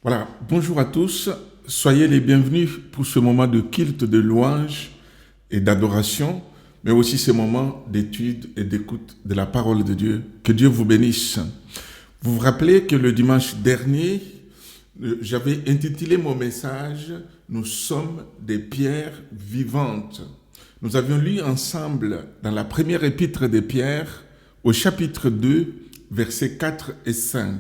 Voilà, bonjour à tous, soyez les bienvenus pour ce moment de culte, de louange et d'adoration, mais aussi ce moment d'étude et d'écoute de la parole de Dieu. Que Dieu vous bénisse. Vous vous rappelez que le dimanche dernier, j'avais intitulé mon message « Nous sommes des pierres vivantes ». Nous avions lu ensemble dans la première épître des Pierres, au chapitre 2, versets 4 et 5.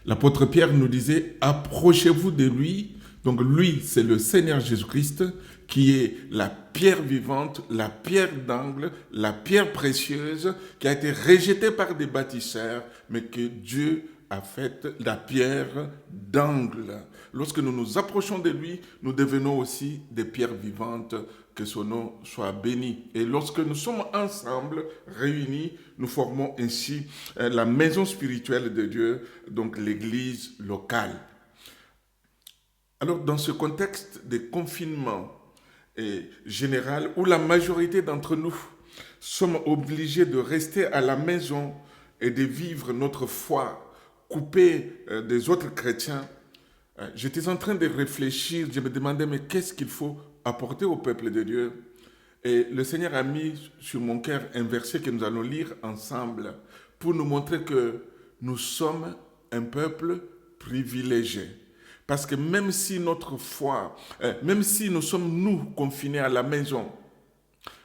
L'apôtre Pierre nous disait « Approchez-vous de lui ». Donc lui, c'est le Seigneur Jésus-Christ qui est la pierre vivante, la pierre d'angle, la pierre précieuse qui a été rejetée par des bâtisseurs, mais que Dieu a fait la pierre d'angle. Lorsque nous nous approchons de lui, nous devenons aussi des pierres vivantes, que son nom soit béni. Et lorsque nous sommes ensemble, réunis, nous formons ainsi la maison spirituelle de Dieu, donc l'église locale. Alors, dans ce contexte de confinement général, où la majorité d'entre nous sommes obligés de rester à la maison et de vivre notre foi coupée des autres chrétiens, j'étais en train de réfléchir, je me demandais, mais qu'est-ce qu'il faut apporter au peuple de Dieu? Et le Seigneur a mis sur mon cœur un verset que nous allons lire ensemble pour nous montrer que nous sommes un peuple privilégié. Parce que même si notre foi, même si nous sommes nous confinés à la maison,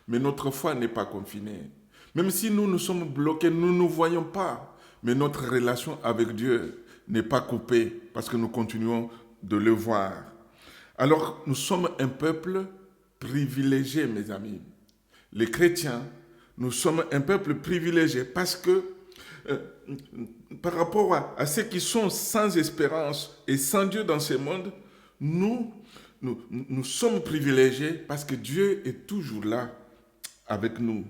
mais notre foi n'est pas confinée. Même si nous sommes bloqués, nous ne nous voyons pas, mais notre relation avec Dieu n'est pas coupée parce que nous continuons de le voir. Alors, nous sommes un peuple privilégié, mes amis. Les chrétiens, nous sommes un peuple privilégié parce que par rapport à ceux qui sont sans espérance et sans Dieu dans ce monde, nous sommes privilégiés parce que Dieu est toujours là avec nous.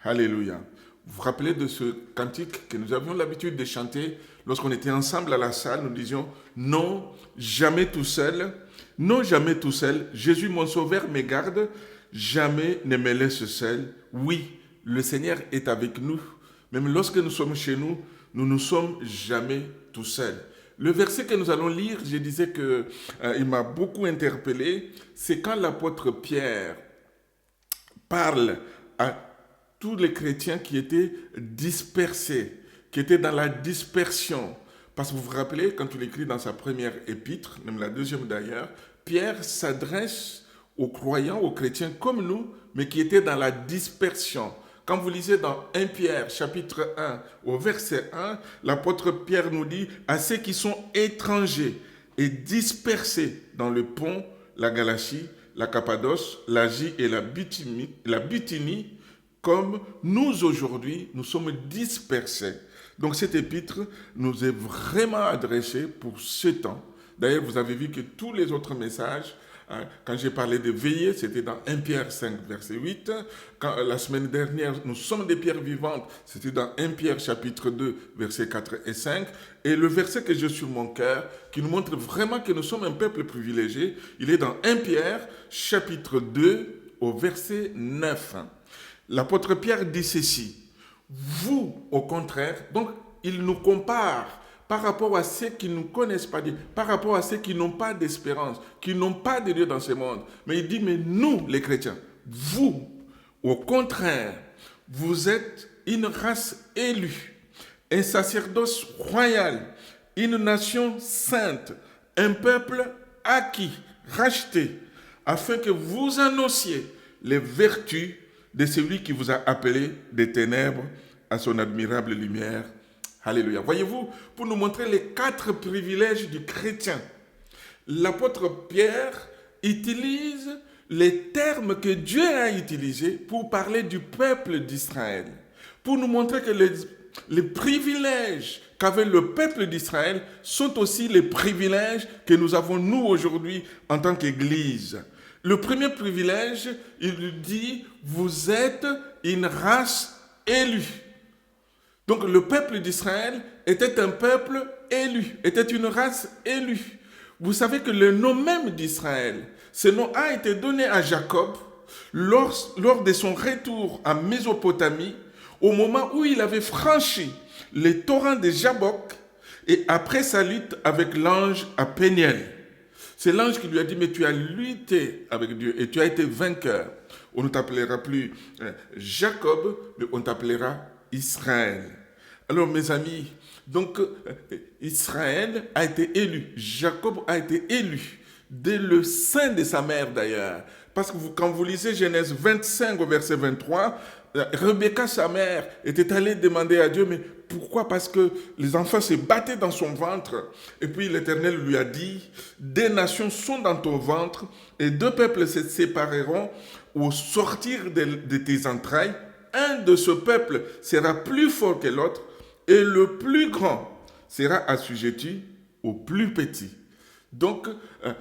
Alléluia. Vous vous rappelez de ce cantique que nous avions l'habitude de chanter lorsqu'on était ensemble à la salle, nous disions « Non, jamais tout seul, non, jamais tout seul, Jésus mon sauveur me garde, jamais ne me laisse seul. » Oui, le Seigneur est avec nous. Même lorsque nous sommes chez nous, nous ne sommes jamais tout seuls. Le verset que nous allons lire, je disais qu'il m'a beaucoup interpellé, c'est quand l'apôtre Pierre parle à tous les chrétiens qui étaient dispersés, qui étaient dans la dispersion. Parce que vous vous rappelez, quand il écrit dans sa première épître, même la deuxième d'ailleurs, Pierre s'adresse aux croyants, aux chrétiens comme nous, mais qui étaient dans la dispersion. Quand vous lisez dans 1 Pierre, chapitre 1, au verset 1, l'apôtre Pierre nous dit « À ceux qui sont étrangers et dispersés dans le Pont, la Galatie, la Cappadoce, l'Asie et la Bithynie, comme nous aujourd'hui, nous sommes dispersés. » Donc cette épître nous est vraiment adressée pour ce temps. D'ailleurs, vous avez vu que tous les autres messages, quand j'ai parlé de veiller, c'était dans 1 Pierre 5, verset 8. Quand, la semaine dernière, nous sommes des pierres vivantes, c'était dans 1 Pierre chapitre 2, versets 4 et 5. Et le verset que j'ai sur mon cœur, qui nous montre vraiment que nous sommes un peuple privilégié, il est dans 1 Pierre chapitre 2, au verset 9. L'apôtre Pierre dit ceci. Vous, au contraire, donc il nous compare par rapport à ceux qui ne connaissent pas Dieu, par rapport à ceux qui n'ont pas d'espérance, qui n'ont pas de Dieu dans ce monde. Mais il dit, mais nous, les chrétiens, vous, au contraire, vous êtes une race élue, un sacerdoce royal, une nation sainte, un peuple acquis, racheté, afin que vous annonciez les vertus de celui qui vous a appelé des ténèbres à son admirable lumière. Alléluia. Voyez-vous, pour nous montrer les 4 privilèges du chrétien, l'apôtre Pierre utilise les termes que Dieu a utilisés pour parler du peuple d'Israël, pour nous montrer que les privilèges qu'avait le peuple d'Israël sont aussi les privilèges que nous avons nous aujourd'hui en tant qu'Église. Le premier privilège, il dit, vous êtes une race élue. Donc le peuple d'Israël était un peuple élu, était une race élue. Vous savez que le nom même d'Israël, ce nom a été donné à Jacob lors de son retour en Mésopotamie, au moment où il avait franchi les torrents de Jabbok, Et après sa lutte avec l'ange à Péniel, c'est l'ange qui lui a dit, mais tu as lutté avec Dieu et tu as été vainqueur. On ne t'appellera plus Jacob, mais on t'appellera Israël. Alors mes amis, donc Israël a été élu, Jacob a été élu, dès le sein de sa mère d'ailleurs. Parce que quand vous lisez Genèse 25 au verset 23, Rebecca, sa mère, était allée demander à Dieu, mais pourquoi? Parce que les enfants se battaient dans son ventre. Et puis l'Éternel lui a dit, des nations sont dans ton ventre et deux peuples se sépareront au sortir de tes entrailles. Un de ce peuple sera plus fort que l'autre et le plus grand sera assujetti au plus petit. Donc,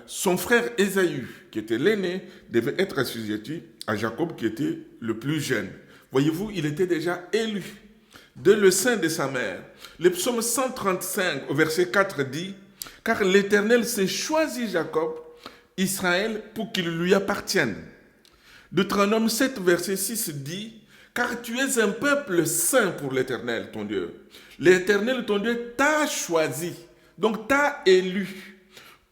son frère Ésaü, qui était l'aîné, devait être assujetti à Jacob, qui était le plus jeune. Voyez-vous, il était déjà élu dès le sein de sa mère. Le psaume 135, au verset 4 dit, « Car l'Éternel s'est choisi Jacob, Israël, pour qu'il lui appartienne. » Deutéronome 7, verset 6 dit, « Car tu es un peuple saint pour l'Éternel, ton Dieu. L'Éternel, ton Dieu, t'a choisi, donc t'a élu,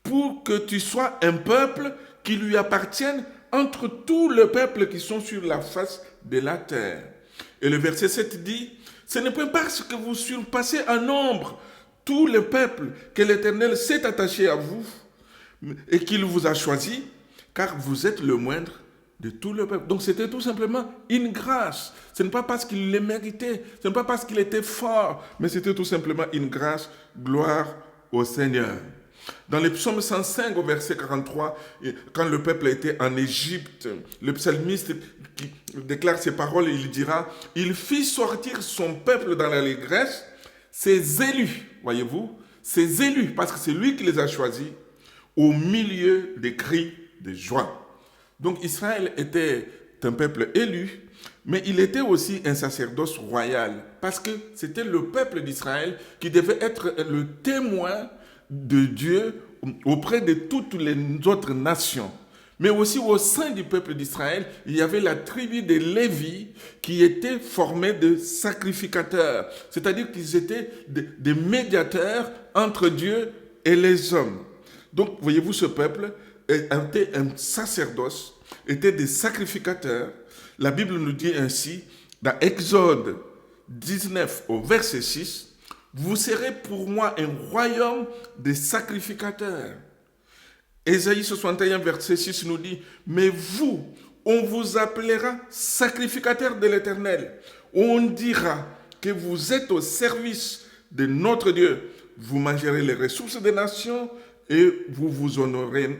pour que tu sois un peuple qui lui appartienne entre tous les peuples qui sont sur la face de la terre. » Et le verset 7 dit, « Ce n'est pas parce que vous surpassez en nombre tous les peuples que l'Éternel s'est attaché à vous et qu'il vous a choisi, car vous êtes le moindre de tout le peuple. » Donc c'était tout simplement une grâce. Ce n'est pas parce qu'il le méritait, ce n'est pas parce qu'il était fort, mais c'était tout simplement une grâce. Gloire au Seigneur. Dans le psaume 105 au verset 43, quand le peuple était en Égypte, le psalmiste qui déclare ces paroles, il dira, « Il fit sortir son peuple dans l'allégresse, ses élus, voyez-vous, ses élus, parce que c'est lui qui les a choisis, au milieu des cris de joie. » Donc Israël était un peuple élu, mais il était aussi un sacerdoce royal, parce que c'était le peuple d'Israël qui devait être le témoin de Dieu auprès de toutes les autres nations. Mais aussi au sein du peuple d'Israël, il y avait la tribu des Lévi qui était formée de sacrificateurs, c'est-à-dire qu'ils étaient des médiateurs entre Dieu et les hommes. Donc, voyez-vous, ce peuple était un sacerdoce, était des sacrificateurs. La Bible nous dit ainsi, dans Exode 19 au verset 6, « Vous serez pour moi un royaume de sacrificateurs. » Ésaïe 61 verset 6 nous dit, « Mais vous, on vous appellera sacrificateurs de l'Éternel. On dira que vous êtes au service de notre Dieu. Vous mangerez les ressources des nations et vous vous honorerez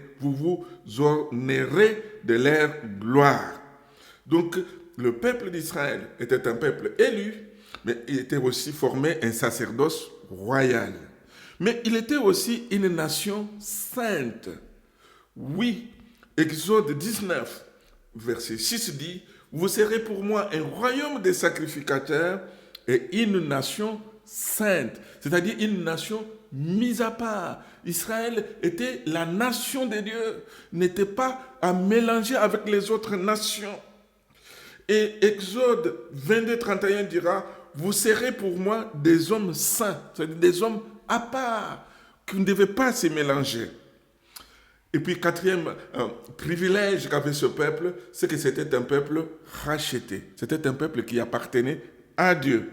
de leur gloire. » Donc, le peuple d'Israël était un peuple élu, mais il était aussi formé un sacerdoce royal. Mais il était aussi une nation sainte. Oui, Exode 19, verset 6 dit, « Vous serez pour moi un royaume de sacrificateurs et une nation sainte. » C'est-à-dire une nation mise à part. Israël était la nation de Dieu, n'était pas à mélanger avec les autres nations. Et Exode 22, 31 dira, « Vous serez pour moi des hommes saints, c'est-à-dire des hommes à part, qui ne devaient pas se mélanger. » Et puis, quatrième privilège qu'avait ce peuple, c'est que c'était un peuple racheté. C'était un peuple qui appartenait à Dieu.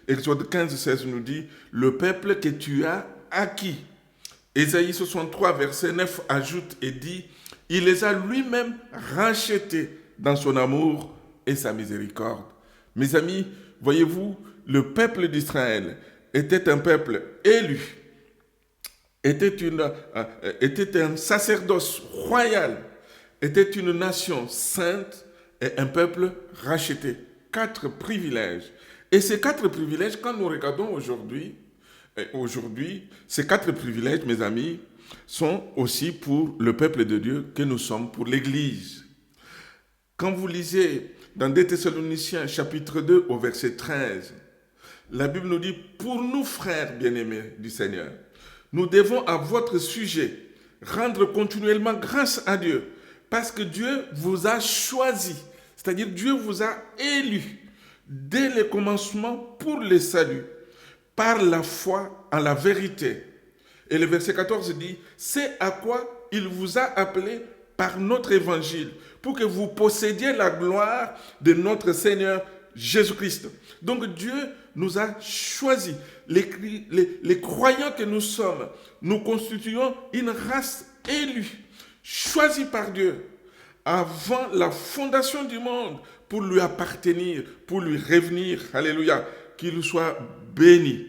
Exode 15, 16 nous dit, « Le peuple que tu as acquis. » Ésaïe 63, verset 9 ajoute et dit, « Il les a lui-même rachetés dans son amour et sa miséricorde. » Mes amis, voyez-vous, le peuple d'Israël était un peuple élu, était un sacerdoce royal, était une nation sainte et un peuple racheté. 4 privilèges. Et ces 4 privilèges, quand nous regardons aujourd'hui, ces 4 privilèges, mes amis, sont aussi pour le peuple de Dieu que nous sommes, pour l'Église. Quand vous lisez dans 2 Thessaloniciens chapitre 2 au verset 13, la Bible nous dit, « Pour nous, frères bien-aimés du Seigneur, nous devons à votre sujet rendre continuellement grâce à Dieu, parce que Dieu vous a choisi, c'est-à-dire Dieu vous a élu dès le commencement pour le salut, par la foi en la vérité. Et le verset 14 dit, c'est à quoi il vous a appelé par notre évangile, pour que vous possédiez la gloire de notre Seigneur Jésus-Christ. Donc Dieu nous a choisis. Les croyants que nous sommes, nous constituons une race élue, choisie par Dieu, avant la fondation du monde, pour lui appartenir, pour lui revenir. Alléluia. Qu'il soit béni.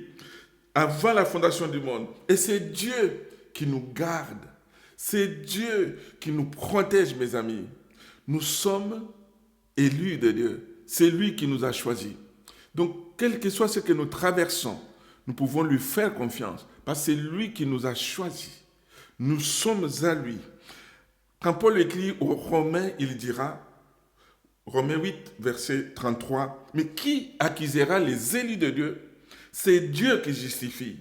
Avant la fondation du monde. Et c'est Dieu qui nous garde. C'est Dieu qui nous protège, mes amis. Nous sommes élus de Dieu. C'est lui qui nous a choisis. Donc, quel que soit ce que nous traversons, nous pouvons lui faire confiance. Parce que c'est lui qui nous a choisis. Nous sommes à lui. Quand Paul écrit aux Romains, il dira, Romains 8, verset 33, « Mais qui accusera les élus de Dieu? C'est Dieu qui justifie.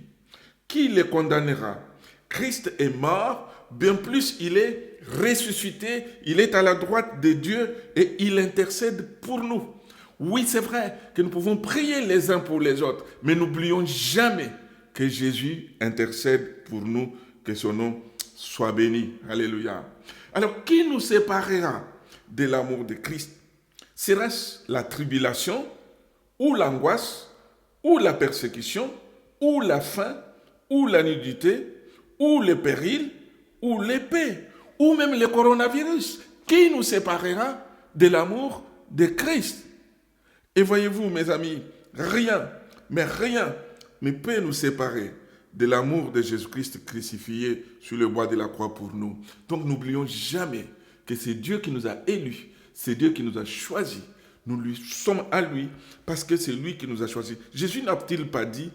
Qui les condamnera? Christ est mort, bien plus il est ressuscité, il est à la droite de Dieu et il intercède pour nous. » Oui, c'est vrai que nous pouvons prier les uns pour les autres, mais n'oublions jamais que Jésus intercède pour nous, que son nom soit béni. Alléluia. Alors, qui nous séparera de l'amour de Christ? Serait-ce la tribulation, ou l'angoisse, ou la persécution, ou la faim, ou la nudité, ou le péril, ou l'épée, ou même le coronavirus? Qui nous séparera de l'amour de Christ? Et voyez-vous, mes amis, rien ne peut nous séparer de l'amour de Jésus-Christ crucifié sur le bois de la croix pour nous. Donc n'oublions jamais que c'est Dieu qui nous a élus, c'est Dieu qui nous a choisis. Nous lui sommes à lui parce que c'est lui qui nous a choisis. Jésus n'a-t-il pas dit,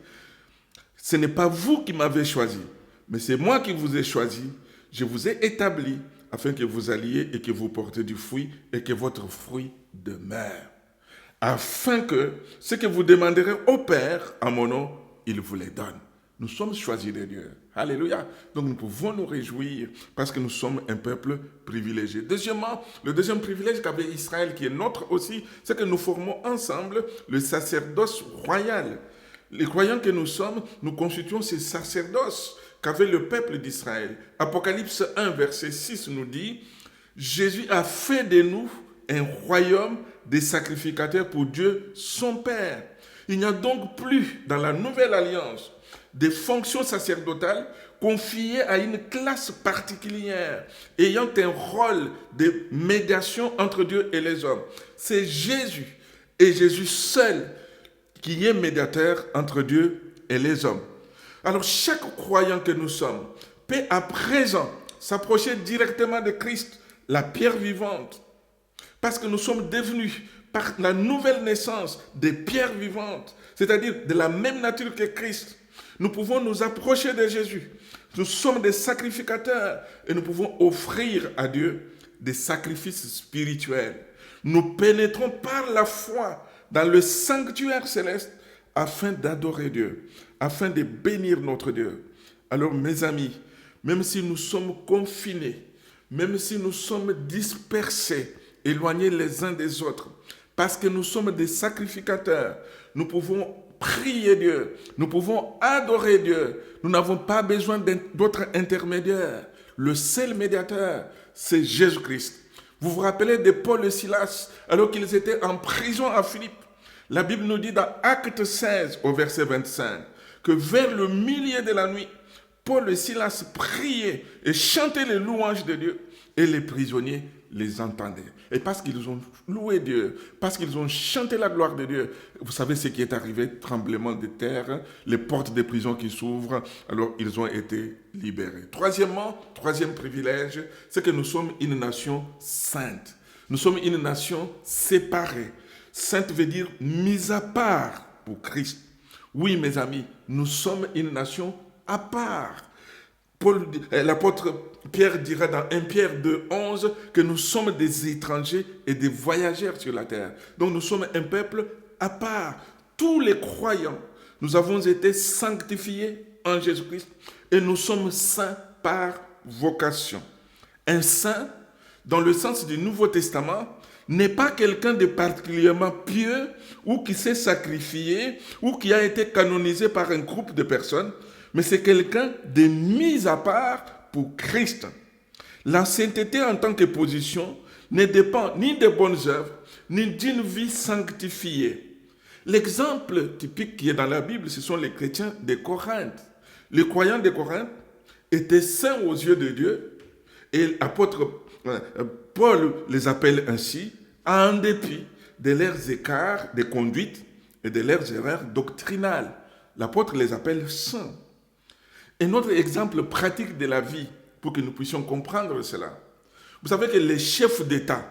ce n'est pas vous qui m'avez choisi, mais c'est moi qui vous ai choisi, je vous ai établi afin que vous alliez et que vous portez du fruit et que votre fruit demeure. Afin que ce que vous demanderez au Père en mon nom, il vous les donne. Nous sommes choisis de Dieu. Alléluia. Donc nous pouvons nous réjouir parce que nous sommes un peuple privilégié. Deuxièmement, le deuxième privilège qu'avait Israël, qui est notre aussi, c'est que nous formons ensemble le sacerdoce royal. Les croyants que nous sommes, nous constituons ce sacerdoce qu'avait le peuple d'Israël. Apocalypse 1, verset 6 nous dit, « Jésus a fait de nous un royaume des sacrificateurs pour Dieu, son Père. » Il n'y a donc plus dans la nouvelle alliance des fonctions sacerdotales confiées à une classe particulière, ayant un rôle de médiation entre Dieu et les hommes. C'est Jésus et Jésus seul qui est médiateur entre Dieu et les hommes. Alors chaque croyant que nous sommes peut à présent s'approcher directement de Christ, la pierre vivante, parce que nous sommes devenus par la nouvelle naissance des pierres vivantes, c'est-à-dire de la même nature que Christ. Nous pouvons nous approcher de Jésus. Nous sommes des sacrificateurs et nous pouvons offrir à Dieu des sacrifices spirituels. Nous pénétrons par la foi dans le sanctuaire céleste afin d'adorer Dieu, afin de bénir notre Dieu. Alors mes amis, même si nous sommes confinés, même si nous sommes dispersés, éloignés les uns des autres, parce que nous sommes des sacrificateurs, nous pouvons prier Dieu, nous pouvons adorer Dieu. Nous n'avons pas besoin d'autres intermédiaires. Le seul médiateur, c'est Jésus-Christ. Vous vous rappelez de Paul et Silas, alors qu'ils étaient en prison à Philippe. La Bible nous dit dans Acte 16, au verset 25, que vers le milieu de la nuit, Paul et Silas priaient et chantaient les louanges de Dieu, et les prisonniers les entendaient. Et parce qu'ils ont loué Dieu, parce qu'ils ont chanté la gloire de Dieu, vous savez ce qui est arrivé, tremblement de terre, les portes des prisons qui s'ouvrent, alors ils ont été libérés. Troisièmement, troisième privilège, c'est que nous sommes une nation sainte. Nous sommes une nation séparée. Sainte veut dire mise à part pour Christ. Oui, mes amis, nous sommes une nation à part. L'apôtre Pierre dira dans 1 Pierre 2,11 que nous sommes des étrangers et des voyageurs sur la terre. Donc nous sommes un peuple à part. Tous les croyants, nous avons été sanctifiés en Jésus-Christ et nous sommes saints par vocation. Un saint, dans le sens du Nouveau Testament, n'est pas quelqu'un de particulièrement pieux ou qui s'est sacrifié ou qui a été canonisé par un groupe de personnes, mais c'est quelqu'un de mis à part pour Christ. La sainteté en tant que position ne dépend ni des bonnes œuvres, ni d'une vie sanctifiée. L'exemple typique qui est dans la Bible, ce sont les chrétiens de Corinthe. Les croyants de Corinthe étaient saints aux yeux de Dieu, et l'apôtre Paul les appelle ainsi, en dépit de leurs écarts de conduite et de leurs erreurs doctrinales. L'apôtre les appelle saints. Et notre exemple pratique de la vie, pour que nous puissions comprendre cela. Vous savez que les chefs d'État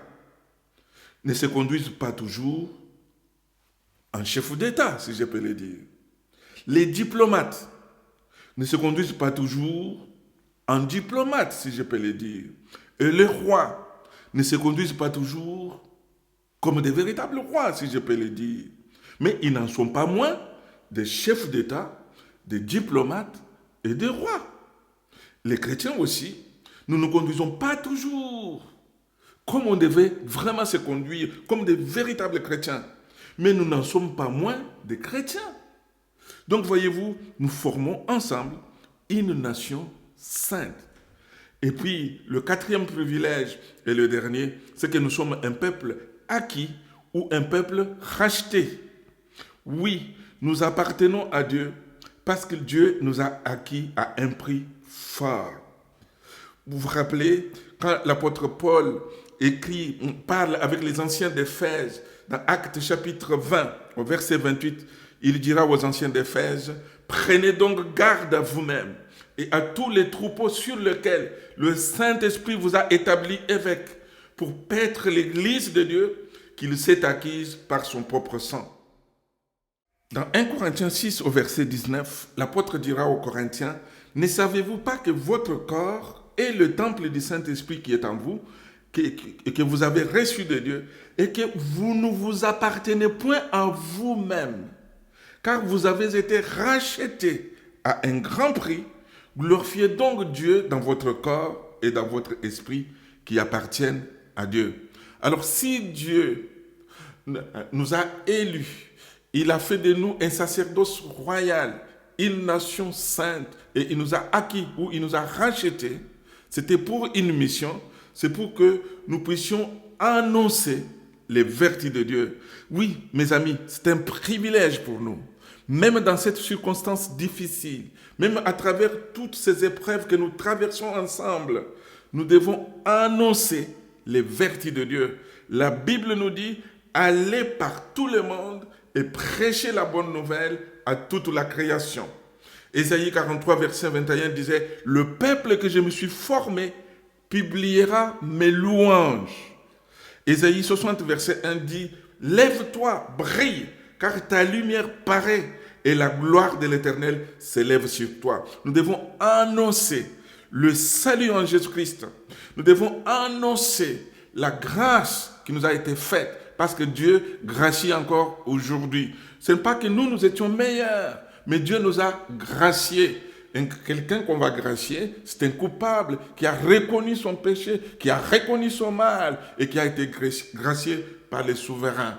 ne se conduisent pas toujours en chef d'État, si je peux le dire. Les diplomates ne se conduisent pas toujours en diplomates, si je peux le dire. Et les rois ne se conduisent pas toujours comme des véritables rois, si je peux le dire. Mais ils n'en sont pas moins des chefs d'État, des diplomates et des rois. Les chrétiens aussi, nous ne nous conduisons pas toujours comme on devait vraiment se conduire, comme des véritables chrétiens. Mais nous n'en sommes pas moins des chrétiens. Donc voyez-vous, nous formons ensemble une nation sainte. Et puis, le quatrième privilège et le dernier, c'est que nous sommes un peuple acquis ou un peuple racheté. Oui, nous appartenons à Dieu parce que Dieu nous a acquis à un prix fort. Vous vous rappelez, quand l'apôtre Paul parle avec les anciens d'Éphèse, dans Actes chapitre 20, au verset 28, il dira aux anciens d'Éphèse, « Prenez donc garde à vous-même et à tous les troupeaux sur lesquels le Saint-Esprit vous a établi évêque pour paître l'Église de Dieu qu'il s'est acquise par son propre sang. » Dans 1 Corinthiens 6, au verset 19, l'apôtre dira aux Corinthiens, « Ne savez-vous pas que votre corps est le temple du Saint-Esprit qui est en vous, et que vous avez reçu de Dieu, et que vous ne vous appartenez point à vous-même, car vous avez été rachetés à un grand prix. Glorifiez donc Dieu dans votre corps et dans votre esprit qui appartiennent à Dieu. » Alors si Dieu nous a élus, il a fait de nous un sacerdoce royal, une nation sainte, et il nous a acquis ou il nous a rachetés, c'était pour une mission, c'est pour que nous puissions annoncer les vertus de Dieu. Oui, mes amis, c'est un privilège pour nous. Même dans cette circonstance difficile, même à travers toutes ces épreuves que nous traversons ensemble, nous devons annoncer les vertus de Dieu. La Bible nous dit, allez par tout le monde et prêchez la bonne nouvelle à toute la création. Ésaïe 43, verset 21 disait, « Le peuple que je me suis formé publiera mes louanges. » Ésaïe 60, verset 1 dit, « Lève-toi, brille, car ta lumière paraît, et la gloire de l'Éternel s'élève sur toi. » Nous devons annoncer le salut en Jésus-Christ. Nous devons annoncer la grâce qui nous a été faite, parce que Dieu gracie encore aujourd'hui. Ce n'est pas que nous étions meilleurs, mais Dieu nous a graciés. Quelqu'un qu'on va gracier, c'est un coupable qui a reconnu son péché, qui a reconnu son mal et qui a été gracié par les souverains.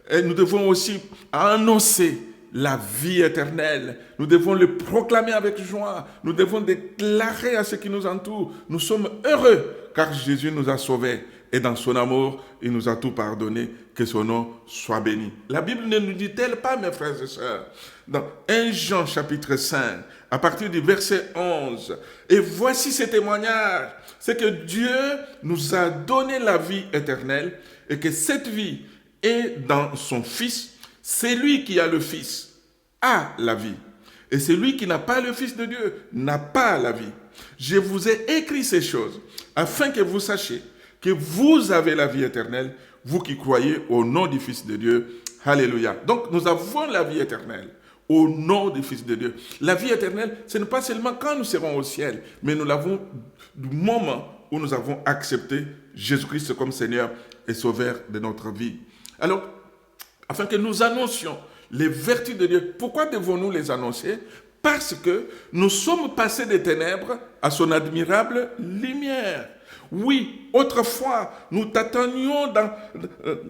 Et nous devons aussi annoncer la vie éternelle. Nous devons le proclamer avec joie. Nous devons déclarer à ceux qui nous entourent, nous sommes heureux car Jésus nous a sauvés. Et dans son amour, il nous a tout pardonné, que son nom soit béni. La Bible ne nous dit-elle pas, mes frères et sœurs, dans 1 Jean chapitre 5, à partir du verset 11, « Et voici ce témoignage, c'est que Dieu nous a donné la vie éternelle, et que cette vie est dans son Fils. Celui qui a le Fils a la vie, et celui qui n'a pas le Fils de Dieu n'a pas la vie. Je vous ai écrit ces choses, afin que vous sachiez que vous avez la vie éternelle, vous qui croyez au nom du Fils de Dieu. » Alléluia. Donc, nous avons la vie éternelle au nom du Fils de Dieu. La vie éternelle, ce n'est pas seulement quand nous serons au ciel, mais nous l'avons du moment où nous avons accepté Jésus-Christ comme Seigneur et Sauveur de notre vie. Alors, afin que nous annoncions les vertus de Dieu, pourquoi devons-nous les annoncer? Parce que nous sommes passés des ténèbres à son admirable lumière. Oui, autrefois, nous tâtonnions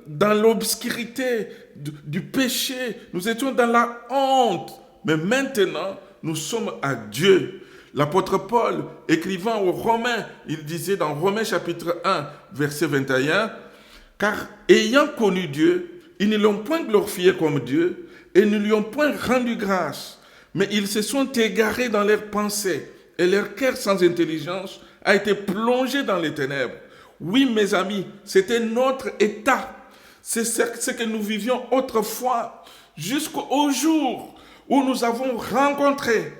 dans l'obscurité du péché. Nous étions dans la honte. Mais maintenant, nous sommes à Dieu. L'apôtre Paul, écrivant aux Romains, il disait dans Romains chapitre 1, verset 21, « Car ayant connu Dieu, ils ne l'ont point glorifié comme Dieu et ne lui ont point rendu grâce, mais ils se sont égarés dans leurs pensées et leur cœur sans intelligence a été plongé dans les ténèbres. » Oui, mes amis, c'était notre état. C'est ce que nous vivions autrefois, jusqu'au jour où nous avons rencontré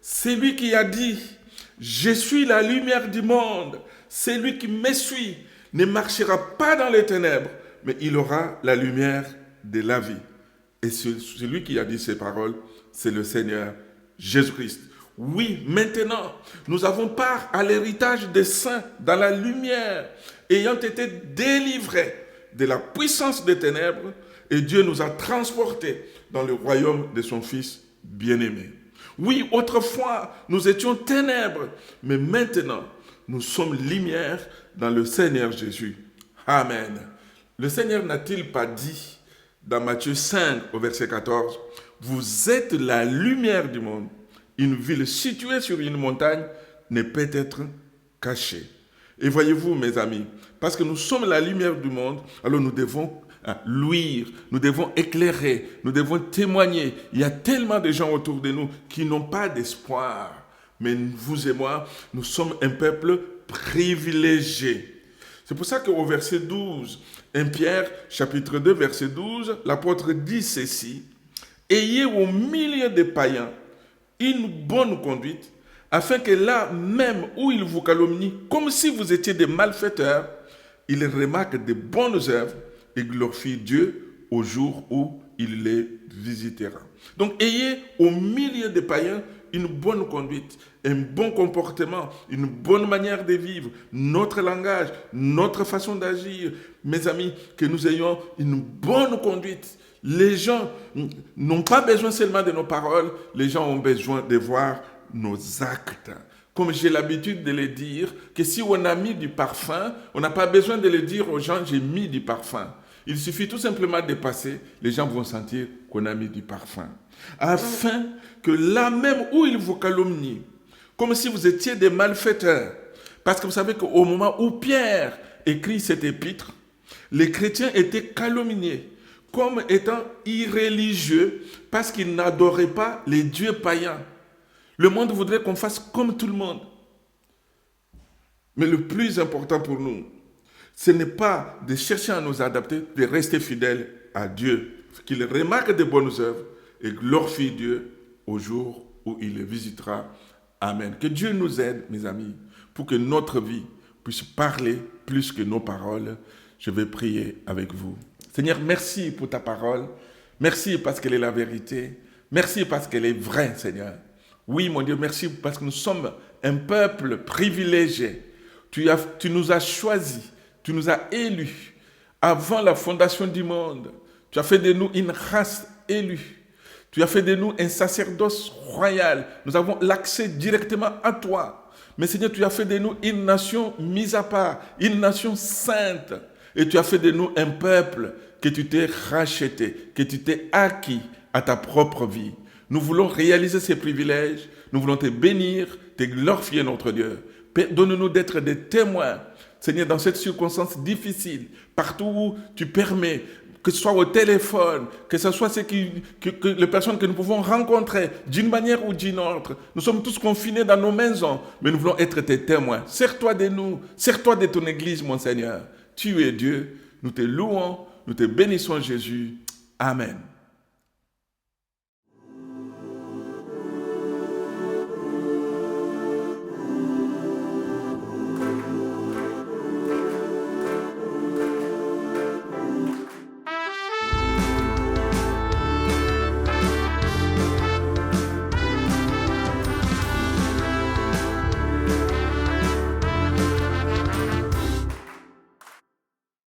celui qui a dit « Je suis la lumière du monde. Celui qui me suit ne marchera pas dans les ténèbres, mais il aura la lumière de la vie. » Et celui qui a dit ces paroles, c'est le Seigneur Jésus-Christ. Oui, maintenant, nous avons part à l'héritage des saints dans la lumière, ayant été délivrés de la puissance des ténèbres, et Dieu nous a transportés dans le royaume de son Fils bien-aimé. Oui, autrefois, nous étions ténèbres, mais maintenant, nous sommes lumière dans le Seigneur Jésus. Amen. Le Seigneur n'a-t-il pas dit dans Matthieu 5, au verset 14, « Vous êtes la lumière du monde. Une ville située sur une montagne ne peut être cachée. » Et voyez-vous, mes amis, parce que nous sommes la lumière du monde, alors nous devons luire, nous devons éclairer, nous devons témoigner. Il y a tellement de gens autour de nous qui n'ont pas d'espoir. Mais vous et moi, nous sommes un peuple privilégié. C'est pour ça qu'au verset 12, 1 Pierre, chapitre 2, verset 12, l'apôtre dit ceci, « Ayez au milieu des païens une bonne conduite, afin que là même où ils vous calomnient, comme si vous étiez des malfaiteurs, ils remarquent de bonnes œuvres et glorifient Dieu au jour où il les visitera. » Donc, ayez au milieu des païens une bonne conduite, un bon comportement, une bonne manière de vivre, notre langage, notre façon d'agir. Mes amis, que nous ayons une bonne conduite. Les gens n'ont pas besoin seulement de nos paroles, les gens ont besoin de voir nos actes. Comme j'ai l'habitude de le dire, que si on a mis du parfum, on n'a pas besoin de le dire aux gens, j'ai mis du parfum. Il suffit tout simplement de passer, les gens vont sentir qu'on a mis du parfum. Afin que là même où ils vous calomnient, comme si vous étiez des malfaiteurs, parce que vous savez qu'au moment où Pierre écrit cette épître, les chrétiens étaient calomniés comme étant irréligieux parce qu'ils n'adoraient pas les dieux païens. Le monde voudrait qu'on fasse comme tout le monde. Mais le plus important pour nous, ce n'est pas de chercher à nous adapter, de rester fidèles à Dieu, qu'il remarque de bonnes œuvres et glorifie Dieu au jour où il les visitera. Amen. Que Dieu nous aide, mes amis, pour que notre vie puisse parler plus que nos paroles. Je vais prier avec vous. Seigneur, merci pour ta parole. Merci parce qu'elle est la vérité. Merci parce qu'elle est vraie, Seigneur. Oui, mon Dieu, merci parce que nous sommes un peuple privilégié. Tu nous as choisis, tu nous as élus avant la fondation du monde. Tu as fait de nous une race élue. Tu as fait de nous un sacerdoce royal. Nous avons l'accès directement à toi. Mais Seigneur, tu as fait de nous une nation mise à part, une nation sainte. Et tu as fait de nous un peuple que tu t'es racheté, que tu t'es acquis à ta propre vie. Nous voulons réaliser ces privilèges. Nous voulons te bénir, te glorifier, notre Dieu. Donne-nous d'être des témoins, Seigneur, dans cette circonstance difficile, partout où tu permets, que ce soit au téléphone, que ce soit les personnes que nous pouvons rencontrer d'une manière ou d'une autre. Nous sommes tous confinés dans nos maisons, mais nous voulons être tes témoins. Sers-toi de nous, sers-toi de ton Église, mon Seigneur. Tu es Dieu, nous te louons, nous te bénissons, Jésus. Amen.